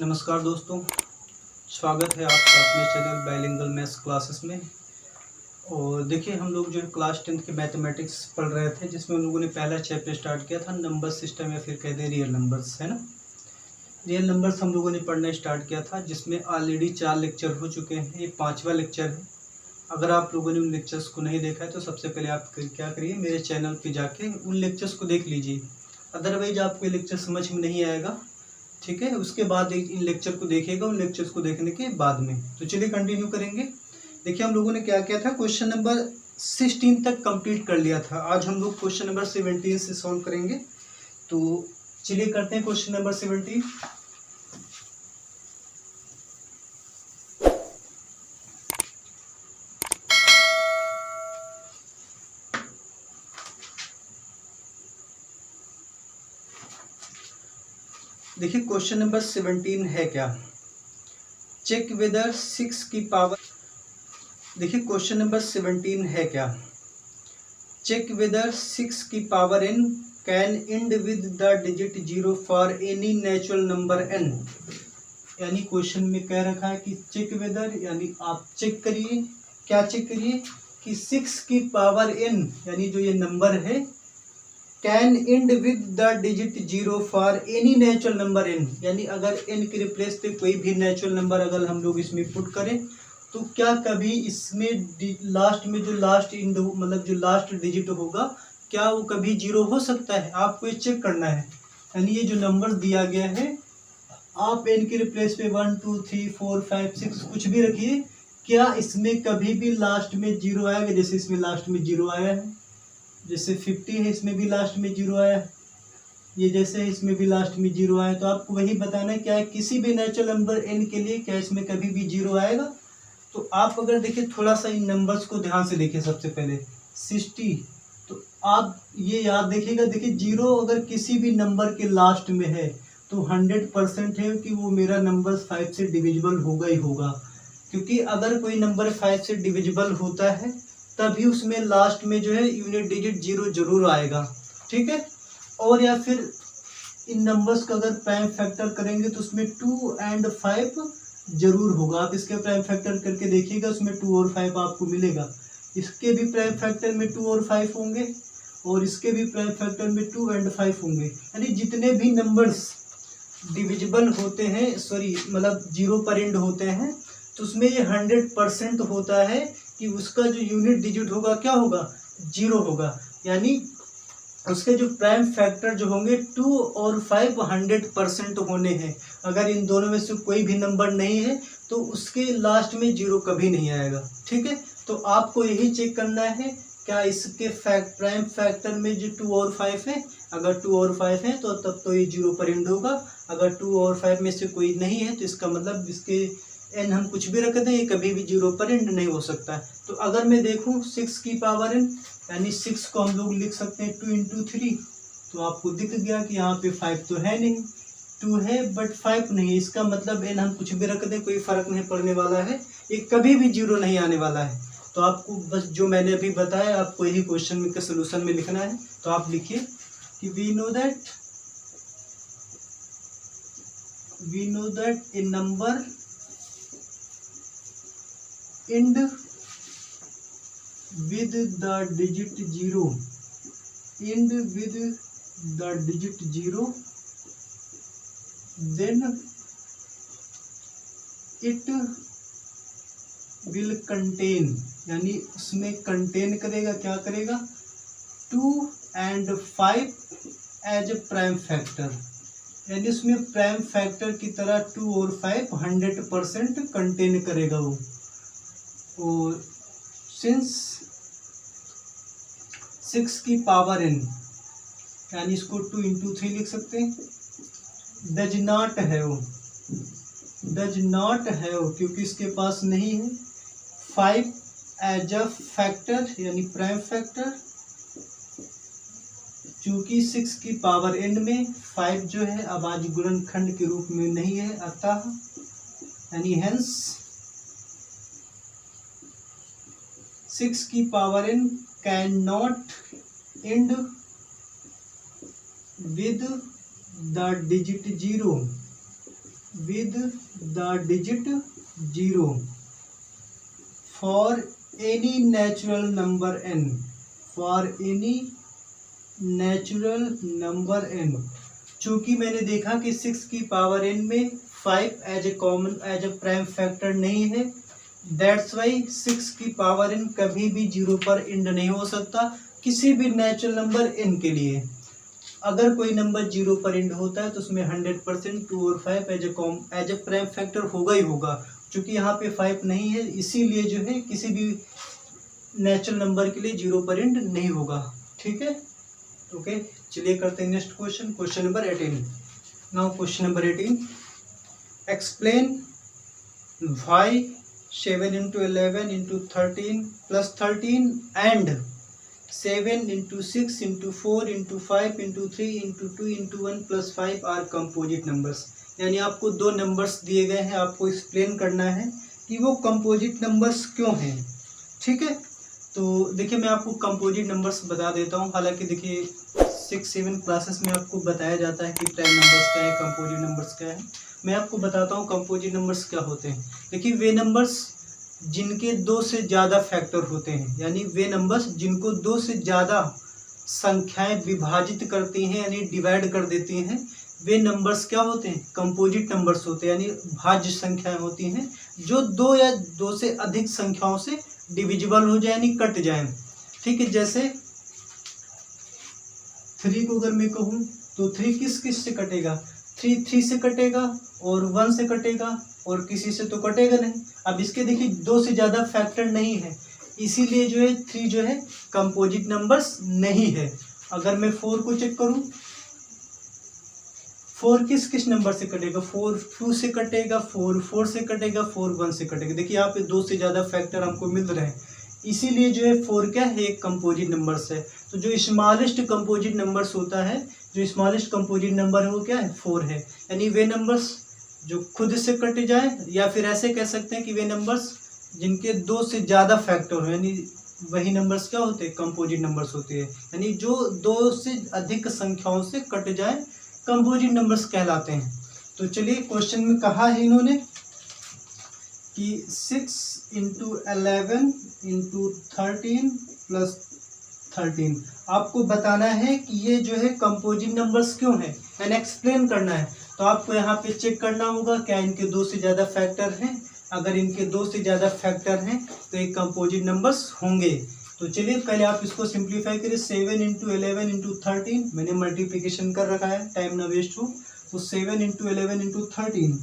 नमस्कार दोस्तों, स्वागत है आपका अपने चैनल बाइलिंगुअल मैथ्स क्लासेस में। और देखिए, हम लोग जो है क्लास 10th के मैथमेटिक्स पढ़ रहे थे, जिसमें हम लोगों ने पहला चैप्टर स्टार्ट किया था नंबर सिस्टम या फिर कहते हैं रियल नंबर्स, है ना। रियल नंबर्स हम लोगों ने पढ़ना स्टार्ट किया था, जिसमें ऑलरेडी 4 लेक्चर हो चुके हैं। ये 5वां लेक्चर है। अगर आप लोगों ने उन लेक्चर्स को नहीं देखा है तो सबसे पहले आप क्या करिए, मेरे चैनल पर जाके उन लेक्चर्स को देख लीजिए। अदरवाइज आपको ये लेक्चर समझ में नहीं आएगा, ठीक है। उसके बाद इन लेक्चर को देखिएगा, उन लेक्चर्स को देखने के बाद में। तो चलिए कंटिन्यू करेंगे। देखिए, हम लोगों ने क्या किया था, क्वेश्चन नंबर 16 तक कंप्लीट कर लिया था। आज हम लोग क्वेश्चन नंबर 17 से सॉल्व करेंगे। तो चलिए करते हैं क्वेश्चन नंबर 17। देखिए, क्वेश्चन नंबर 17 है क्या, चेक वेदर 6 की पावर। देखिए, क्वेश्चन नंबर 17 है क्या, चेक वेदर 6 की power n can and with the digit 0 for any natural number n। यानी क्वेश्चन में कह रखा है कि चेक वेदर, यानी आप चेक करिए, क्या चेक करिए कि 6 की पावर n, यानी जो ये नंबर है, can and with the digit 0 for any natural number n। यानी अगर n के रिप्लेस पे कोई भी नेचुरल नंबर अगर हम लोग इसमें पुट करें तो क्या कभी इसमें लास्ट में जो लास्ट मतलब जो लास्ट डिजिट होगा, क्या वो कभी 0 हो सकता है? आपको ये चेक करना है। यानी ये जो नंबर दिया गया है, आप n के रिप्लेस पे 1 2 3 4 5 6 कुछ भी रखिए, क्या इसमें कभी भी लास्ट में 0 आएगा? जैसे इसमें लास्ट में 0 आया है, जैसे 50 है, इसमें भी लास्ट में 0 आया है, ये जैसे है इसमें भी लास्ट में 0 आया। तो आपको वही बताना है क्या है, किसी भी नेचुरल नंबर n के लिए क्या इसमें कभी भी 0 आएगा? तो आप अगर देखिए, थोड़ा सा इन नंबर्स को ध्यान से देखिए। सबसे पहले 60, तो आप ये याद देखिएगा। देखिए, 0 अगर किसी भी नंबर के लास्ट में है तो 100% है कि वो मेरा नंबर 5 से डिविजिबल होगा ही होगा। क्योंकि अगर कोई नंबर 5 से डिविजिबल होता है तभी उसमें लास्ट में जो है यूनिट डिजिट 0 जरूर आएगा, ठीक है। और या फिर इन नंबर्स का अगर प्राइम फैक्टर करेंगे तो उसमें 2 और 5 जरूर होगा। आप इसके प्राइम फैक्टर करके देखिएगा, उसमें 2 और 5 आपको मिलेगा। इसके भी प्राइम फैक्टर में 2 और 5 होंगे, और इसके भी प्राइम फैक्टर में 2 और 5 होंगे। यानी जितने भी नंबर्स डिविजिबल होते हैं, सॉरी मतलब 0 पर एंड होते हैं, तो उसमें ये 100% होता है कि उसका जो यूनिट डिजिट होगा क्या होगा, 0 होगा। यानी उसके जो प्राइम फैक्टर जो होंगे 2 और 5 100% होने हैं। अगर इन दोनों में से कोई भी नंबर नहीं है तो उसके लास्ट में 0 कभी नहीं आएगा, ठीक है। तो आपको यही चेक करना है, क्या इसके प्राइम फैक्टर में जो 2 और 5 है, अगर 2 और 5 है तो तब तो ये 0 पर एंड होगा। अगर 2 और 5 में से कोई नहीं है तो इसका मतलब इसके n हम कुछ भी रख दें, ये कभी भी 0 पर एंड नहीं हो सकता है। तो अगर मैं देखूं 6 की पावर n, यानी 6 को हम लोग लिख सकते हैं 2 इंटू 3। तो आपको दिख गया कि यहाँ पे 5 तो है नहीं, 2 है बट 5 नहीं है। इसका मतलब n हम कुछ भी रख दें, कोई फर्क नहीं पड़ने वाला है, ये कभी भी 0 नहीं आने वाला है। तो आपको बस जो मैंने अभी बताया, आपको यही क्वेश्चन के सोल्यूशन में लिखना है। तो आप लिखिए कि we know that a number end with the digit 0, end with the digit 0, then it will contain, यानी उसमें कंटेन करेगा, क्या करेगा, 2 और 5 एज ए प्राइम फैक्टर। यानी उसमें प्राइम फैक्टर की तरह 2 और 5 100% कंटेन करेगा वो। और सिंस 6 की पावर n, यानी इसको 2 इंटू 3 लिख सकते हैं, डज नॉट हैव, क्योंकि इसके पास नहीं है 5 एज अ फैक्टर, यानी प्राइम फैक्टर। चूंकि 6 की पावर n में 5 जो है अभाज्य गुणनखंड के रूप में नहीं है, अतः यानी हेंस 6 की power n can not and with the digit 0, with the digit 0 for any natural number n, for any natural number n। चूंकि मैंने देखा कि 6 की पावर n में 5 एज ए प्राइम फैक्टर नहीं है, दैट्स वाई 6 की पावर n कभी भी 0 पर एंड नहीं हो सकता किसी भी नेचुरल नंबर n के लिए। अगर कोई नंबर 0 पर एंड होता है तो उसमें 100% 2 और 5 एज ए प्राइम फैक्टर होगा ही होगा। चूंकि यहाँ पे 5 नहीं है इसीलिए जो है किसी भी नेचुरल नंबर के लिए 0 पर एंड नहीं होगा। ठीक है, ओके, चलिए करते हैं next question, question number 18। Now question number 18, explain why 7 into 11 into 13 plus 13 and 7 into 6 into 4 into 5 into 3 into 2 into 1 plus 5 are composite numbers। यानी आपको दो नंबर्स दिए गए हैं, आपको एक्सप्लेन करना है कि वो कंपोजिट नंबर्स क्यों हैं। ठीक है, तो देखिए मैं आपको कंपोजिट नंबर्स बता देता हूँ। हालांकि देखिए 6-7 क्लासेस में आपको बताया जाता है कि प्राइम नंबर्स क्या है, कंपोजिट नंबर्स क्या है। मैं आपको बताता हूँ कंपोजिट नंबर्स क्या होते हैं। देखिए वे नंबर्स जिनके 2 से ज़्यादा फैक्टर होते हैं, यानी वे नंबर्स जिनको 2 से ज़्यादा संख्याएं विभाजित करती हैं यानी डिवाइड कर देती हैं, वे नंबर्स क्या होते हैं, कंपोजिट नंबर्स होते हैं, यानी भाज्य संख्याएं होती हैं जो 2 या 2 से अधिक संख्याओं से डिविजिबल हो जाए यानी कट जाए। ठीक है, जैसे 3 को अगर मैं कहूँ तो 3 किस किस से कटेगा, 3 से कटेगा और 1 से कटेगा और किसी से तो कटेगा नहीं। अब इसके देखिए 2 से ज़्यादा फैक्टर नहीं है, इसीलिए जो है 3 जो है कंपोजिट नंबर्स नहीं है। अगर मैं 4 को चेक करूं, 4 किस किस नंबर से कटेगा, 4 2 से कटेगा, 4 4 से कटेगा, 4 1 से कटेगा। देखिए यहाँ पे 2 से ज़्यादा फैक्टर हमको मिल रहे हैं, इसीलिए जो है 4 क्या है, एक कंपोजिट नंबर्स है। तो जो स्मॉलेस्ट कंपोजिट नंबर्स होता है, जो स्मॉलेस्ट कंपोजिट नंबर है वो क्या है, 4 है। यानी वे नंबर्स जो खुद से कट जाए, या फिर ऐसे कह सकते हैं कि वे नंबर्स जिनके 2 से ज़्यादा फैक्टर हो, यानी वही नंबर्स क्या होते हैं, कंपोजिट नंबर्स होते हैं। यानी जो 2 से अधिक संख्याओं से कट जाए कंपोजिट नंबर्स कहलाते हैं। तो चलिए क्वेश्चन में कहा है इन्होंने कि 6 into 11 into 13 plus 13, आपको बताना है कि ये जो है कंपोजिट नंबर्स क्यों है, यानी एक्सप्लेन करना है। तो आपको यहाँ पे चेक करना होगा क्या इनके 2 से ज़्यादा फैक्टर हैं। अगर इनके 2 से ज़्यादा फैक्टर हैं तो एक कंपोजिट नंबर्स होंगे। तो चलिए पहले आप इसको सिंप्लीफाई करिए। 7 into 11 into 13 मैंने मल्टीप्लिकेशन कर रखा है, टाइम ना वेस्ट हो। तो 7 into 11 into 13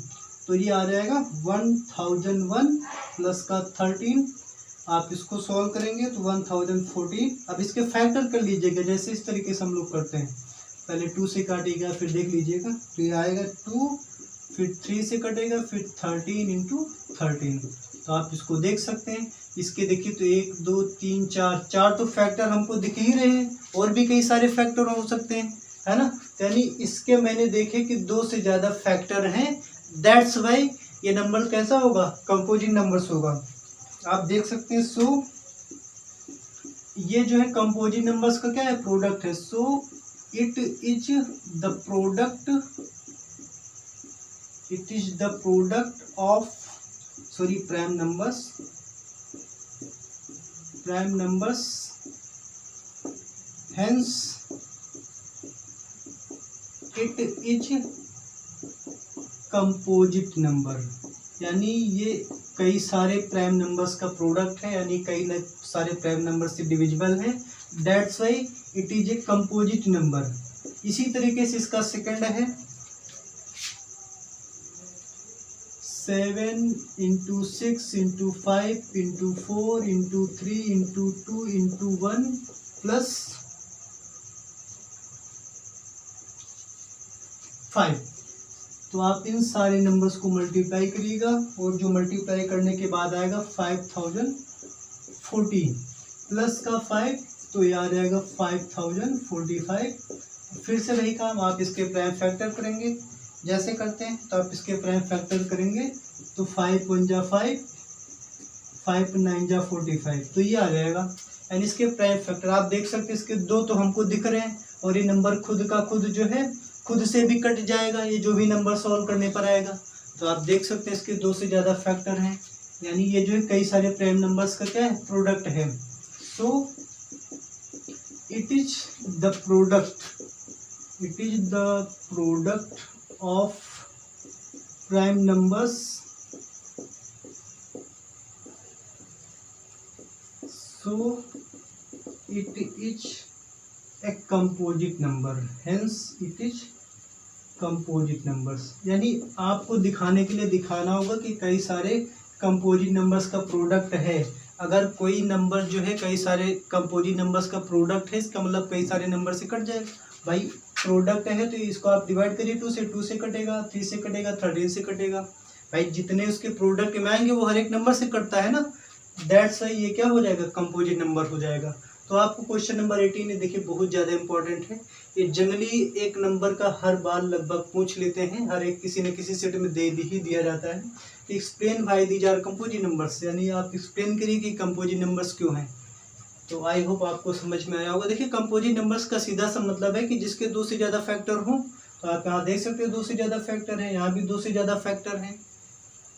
तो ये आ जाएगा 1001 प्लस का 13। आप इसको सॉल्व करेंगे तो 1014। अब इसके फैक्टर कर लीजिएगा जैसे इस तरीके से हम लोग करते हैं, पहले 2 से काटिएगा फिर देख लीजिएगा तो ये आएगा 2, फिर 3 से कटेगा, फिर 13 into 13। तो आप इसको देख सकते हैं। इसके देखिए तो 1 2 3 4 तो फैक्टर हमको दिख ही रहे हैं, और भी कई सारे फैक्टर हो सकते हैं, है ना। यानी इसके मैंने देखे कि 2 से ज़्यादा फैक्टर हैं, दैट्स वाई ये नंबर कैसा होगा, कंपोजिट नंबर्स होगा। आप देख सकते हैं। सो ये जो है कंपोजिट नंबर्स का क्या है, प्रोडक्ट है। So it is the product of prime numbers hence it is composite number. यानी ये कई सारे प्राइम नंबर्स का प्रोडक्ट है, यानी कई सारे प्राइम नंबर से डिविजिबल है, that's why it is a composite number. इसी तरीके से इसका सेकंड है 7 into 6 into 5 into 4 into 3 into 2 into 1 plus 5। तो आप इन सारे नंबर्स को मल्टीप्लाई करिएगा और जो मल्टीप्लाई करने के बाद आएगा 5040 प्लस का 5 तो ये आ जाएगा 5045। फिर से वही काम, आप इसके प्राइम फैक्टर करेंगे जैसे करते हैं, तो आप इसके प्राइम फैक्टर करेंगे तो 5 1 जा 5, 5 9 जा 45, तो ये आ जाएगा। एंड इसके प्राइम फैक्टर आप देख सकते हैं, इसके 2 तो हमको दिख रहे हैं और ये नंबर खुद का खुद जो है खुद से भी कट जाएगा, ये जो भी नंबर सॉल्व करने पर आएगा। तो आप देख सकते हैं इसके 2 से ज़्यादा फैक्टर हैं, यानी ये जो है कई सारे प्राइम नंबर्स का क्या है, प्रोडक्ट है। So it is the product of prime numbers, so it is a composite number, hence it is composite numbers। यानी आपको दिखाने के लिए दिखाना होगा कि कई सारे कंपोजिट नंबर्स का प्रोडक्ट है। अगर कोई नंबर जो है कई सारे कंपोजिट नंबर्स का प्रोडक्ट है, इसका मतलब कई सारे नंबर से कट जाएगा। भाई प्रोडक्ट है तो इसको आप डिवाइड करिए 2 से कटेगा, 3 से कटेगा, 13 से कटेगा। भाई जितने उसके प्रोडक्ट में आएंगे वो हर एक नंबर से कटता है ना, दैट्स वाई ये क्या हो जाएगा, कंपोजिट नंबर हो जाएगा। तो आपको क्वेश्चन नंबर 18 देखिए बहुत ज़्यादा इंपॉर्टेंट है। ये जनरली एक नंबर का हर बार लगभग पूछ लेते हैं, हर एक किसी न किसी सेट में दे ही दिया जाता है कि explain why these are composite numbers, यानी आप एक्सप्लेन करिए कि कंपोजिट नंबर्स क्यों हैं। तो आई होप आपको समझ में आया होगा। देखिए कंपोजिट नंबर्स का सीधा सा मतलब है कि जिसके 2 से ज़्यादा फैक्टर हों। तो आप यहाँ देख सकते हो 2 से ज़्यादा फैक्टर है, यहाँ भी 2 से ज़्यादा फैक्टर है,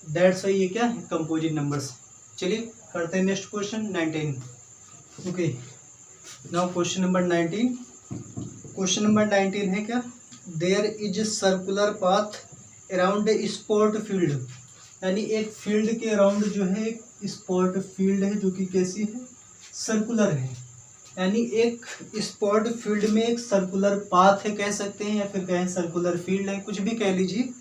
दैट्स वाई ये क्या है, कंपोजिट नंबर्स। चलिए करते हैं next question 19। Okay, now question number 19। Question number 19 है क्या, there is circular path around a sport field, यानी एक फील्ड के अराउंड जो है एक स्पोर्ट फील्ड है जो कि कैसी है, सर्कुलर है। यानी एक स्पोर्ट फील्ड में एक सर्कुलर पाथ है कह सकते हैं, या फिर कहें सर्कुलर फील्ड है, कुछ भी कह लीजिए।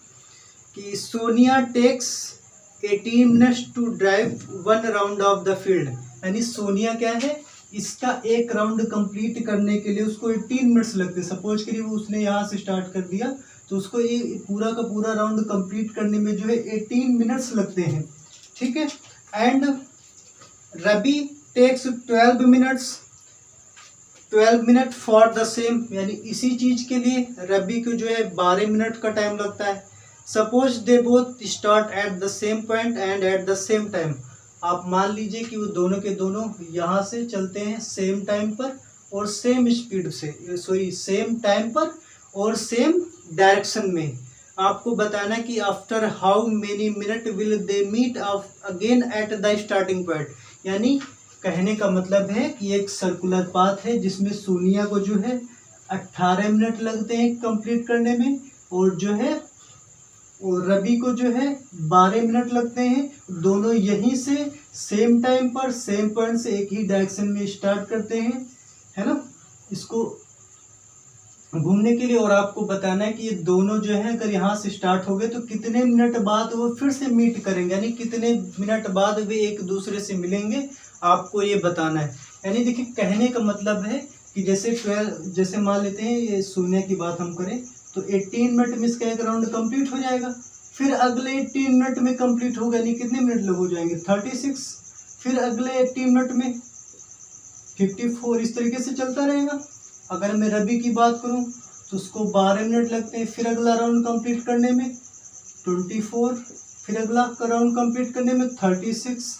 कि Sonia takes 18 minutes to drive 1 round of the field, यानी सोनिया क्या है, इसका एक राउंड कंप्लीट करने के लिए उसको 18 मिनट्स लगते हैं। सपोज करिए वो उसने यहाँ से स्टार्ट कर दिया तो उसको ये पूरा का पूरा राउंड कंप्लीट करने में जो है 18 मिनट्स लगते हैं, ठीक है। And Ravi takes 12 minute for the same, यानी इसी चीज के लिए रवि को जो है 12 मिनट का टाइम लगता है। Suppose they both start at the same point and at the same time, आप मान लीजिए कि वो दोनों के दोनों यहाँ से चलते हैं सेम टाइम पर और सेम स्पीड से, सॉरी सेम टाइम पर और सेम डायरेक्शन में। आपको बताना कि after how many minute will they meet again at the starting point, यानी कहने का मतलब है कि एक सर्कुलर पाथ है जिसमें सोनिया को जो है 18 मिनट लगते हैं कंप्लीट करने में, और जो है और रवि को जो है 12 मिनट लगते हैं। दोनों यहीं से सेम टाइम पर सेम पॉइंट से एक ही डायरेक्शन में स्टार्ट करते हैं, है ना, इसको घूमने के लिए। और आपको बताना है कि ये दोनों जो है अगर यहाँ से स्टार्ट हो गए तो कितने मिनट बाद वो फिर से मीट करेंगे, यानी कितने मिनट बाद वे एक दूसरे से मिलेंगे, आपको ये बताना है। यानी देखिए कहने का मतलब है कि जैसे मान लेते हैं ये शून्य की बात हम करें तो 18 मिनट में इसका एक राउंड कंप्लीट हो जाएगा, फिर अगले 18 मिनट में कंप्लीट होगा, यानी कितने मिनट लग हो जाएंगे 36, फिर अगले 18 मिनट में 54, इस तरीके से चलता रहेगा। अगर मैं रवि की बात करूं तो उसको 12 मिनट लगते हैं, फिर अगला राउंड कंप्लीट करने में 24, फिर अगला राउंड कंप्लीट करने में 36,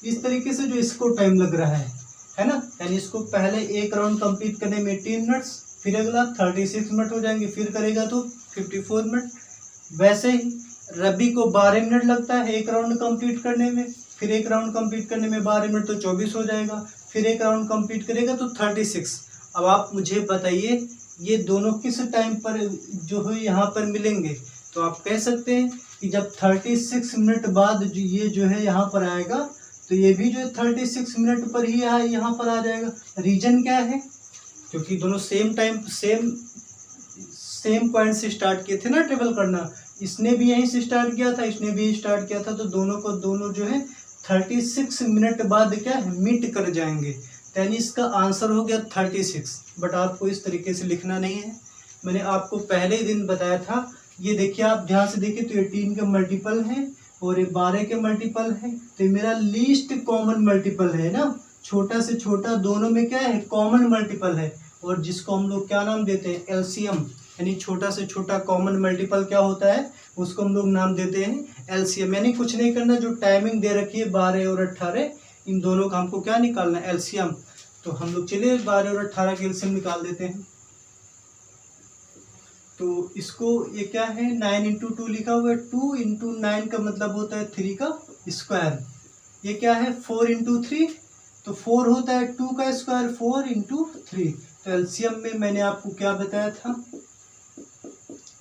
इस तरीके से जो इसको टाइम लग रहा है ना। यानी इसको पहले एक राउंड कंप्लीट करने में 18 मिनट्स, फिर अगला 36 मिनट हो जाएंगे, फिर करेगा तो 54 मिनट। वैसे ही रवि को 12 मिनट लगता है एक राउंड कंप्लीट करने में, फिर एक राउंड कंप्लीट करने में 12 मिनट तो 24 हो जाएगा, फिर एक राउंड कंप्लीट करेगा तो 36। अब आप मुझे बताइए ये दोनों किस टाइम पर जो है यहाँ पर मिलेंगे। तो आप कह सकते हैं कि जब 36 मिनट बाद ये जो है यहाँ पर आएगा तो ये भी जो है 36 मिनट पर ही यहाँ पर आ जाएगा। रीजन क्या है, क्योंकि दोनों सेम टाइम सेम पॉइंट से स्टार्ट किए थे ना ट्रेवल करना, इसने भी यहीं से स्टार्ट किया था, इसने भी स्टार्ट किया था, तो दोनों को दोनों जो है 36 मिनट बाद क्या है मीट कर जाएंगे। यानी इसका आंसर हो गया 36। बट आपको इस तरीके से लिखना नहीं है, मैंने आपको पहले ही दिन बताया था। ये देखिए आप ध्यान से देखिए तो 18 के मल्टीपल है और ये 12 के मल्टीपल है, तो मेरा लीस्ट कॉमन मल्टीपल है ना, छोटा से छोटा दोनों में क्या है कॉमन मल्टीपल है, और जिसको हम लोग क्या नाम देते हैं एलसीएम, यानी छोटा से छोटा कॉमन मल्टीपल क्या होता है उसको हम लोग नाम देते हैं एलसीएम। यानी कुछ नहीं करना, जो टाइमिंग दे रखी है 12 और 18 इन दोनों का हमको क्या निकालना है एलसीएम। तो हम लोग चलिए 12 और 18 के एलसीएम निकाल देते हैं। तो इसको ये क्या है 9 इंटू 2 लिखा हुआ है, 2 इंटू 9 का मतलब होता है 3 का स्क्वायर। ये क्या है 4 इंटू 3, तो 4 होता है 2 का स्क्वायर, 4 इंटू 3। तो एलसीएम में मैंने आपको क्या बताया था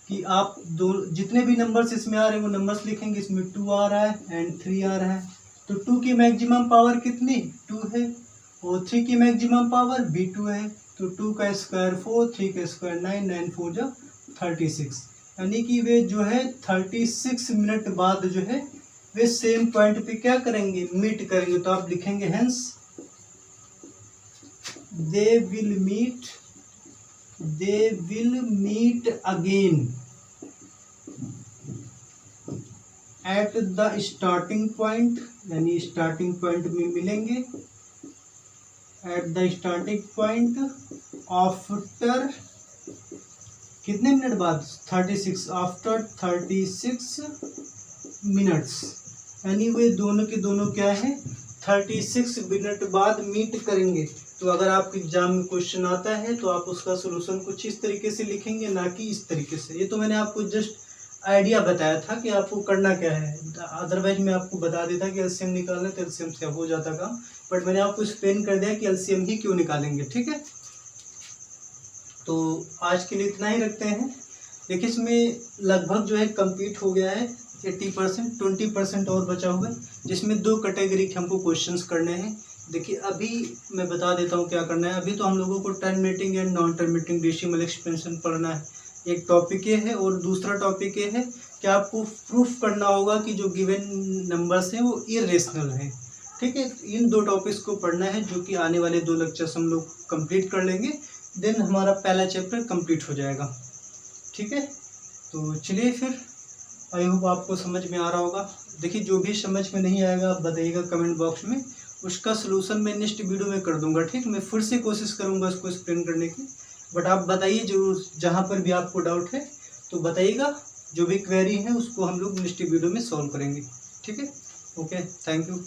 कि आप दो जितने भी नंबर्स इसमें आ रहे हैं वो नंबर्स लिखेंगे। इसमें 2 आ रहा है एंड 3 आ रहा है, तो 2 की मैक्सिमम पावर कितनी 2 है और 3 की मैक्सिमम पावर भी 2 है। तो 2 का स्क्वायर 4, 3 का स्क्वायर 9, 9 4 जा 36, यानी कि वे जो है 36 मिनट बाद जो है वे सेम पॉइंट पे क्या करेंगे मीट करेंगे। तो आप लिखेंगे hence they will meet again at the starting point, यानी स्टार्टिंग पॉइंट में मिलेंगे at the starting point after कितने मिनट बाद 36, आफ्टर 36 मिनट्स, यानी वे दोनों के दोनों क्या है 36 मिनट बाद मीट करेंगे। तो अगर आपके एग्जाम में क्वेश्चन आता है तो आप उसका सलूशन कुछ इस तरीके से लिखेंगे, ना कि इस तरीके से। ये तो मैंने आपको जस्ट आइडिया बताया था कि आपको करना क्या है, अदरवाइज मैं आपको बता देता कि एलसीएम निकालना तो एलसीएम से हो जाता काम, बट मैंने आपको एक्सप्लेन कर दिया कि एलसीएम ही क्यों निकालेंगे। ठीक है, तो आज के लिए इतना ही रखते हैं। देखिए इसमें लगभग जो है कंप्लीट हो गया है 80%, 20% और बचा हुआ है, जिसमें 2 कैटेगरी के हमको क्वेश्चंस करने हैं। देखिए अभी मैं बता देता हूँ क्या करना है। अभी तो हम लोगों को terminating and non terminating decimal expansion पढ़ना है, एक टॉपिक ये है, और दूसरा टॉपिक ये है कि आपको प्रूफ करना होगा कि जो गिवन नंबर्स हैं वो इरेशनल हैं। ठीक है, इन 2 टॉपिक्स को पढ़ना है, जो कि आने वाले 2 लेक्चर्स हम लोग कंप्लीट कर लेंगे, देन हमारा पहला चैप्टर कंप्लीट हो जाएगा। ठीक है, तो चलिए फिर, आई होप आपको समझ में आ रहा होगा। देखिए जो भी समझ में नहीं आएगा आप बताइएगा कमेंट बॉक्स में, उसका सलूशन मैं नेक्स्ट वीडियो में कर दूंगा। ठीक, मैं फिर से कोशिश करूंगा इसको एक्सप्लेन करने की, बट आप बताइए जरूर, जहाँ पर भी आपको डाउट है तो बताइएगा, जो भी क्वेरी है उसको हम लोग नेक्स्ट वीडियो में सॉल्व करेंगे। ठीक है, ओके, थैंक यू।